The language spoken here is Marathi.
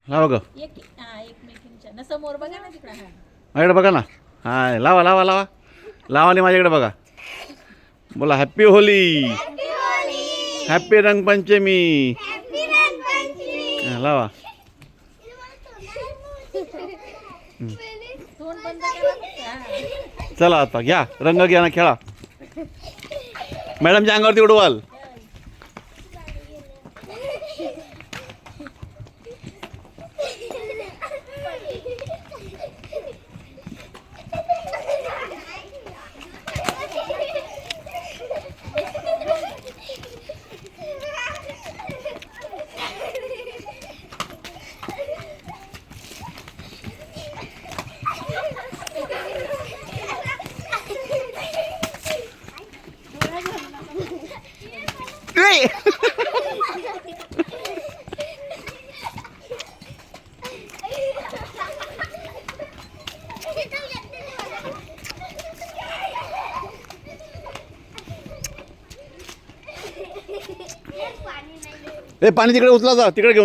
लावा ग. एकमेकींच्या ना समोर बघा ना तिकडे. माझ्याकडे बघा ना. हां लावा लावा लावा लावा आणि माझ्याकडे बघा. बोला हॅप्पी होली. हॅप्पी रंगपंचमी. लावा. तोंड बंद करा. चला आता घ्या रंग घ्या ना खेळा. मॅडमच्या अंगावरती उडवाल. ए पाणी तिकडे उचला जा तिकडे घेऊन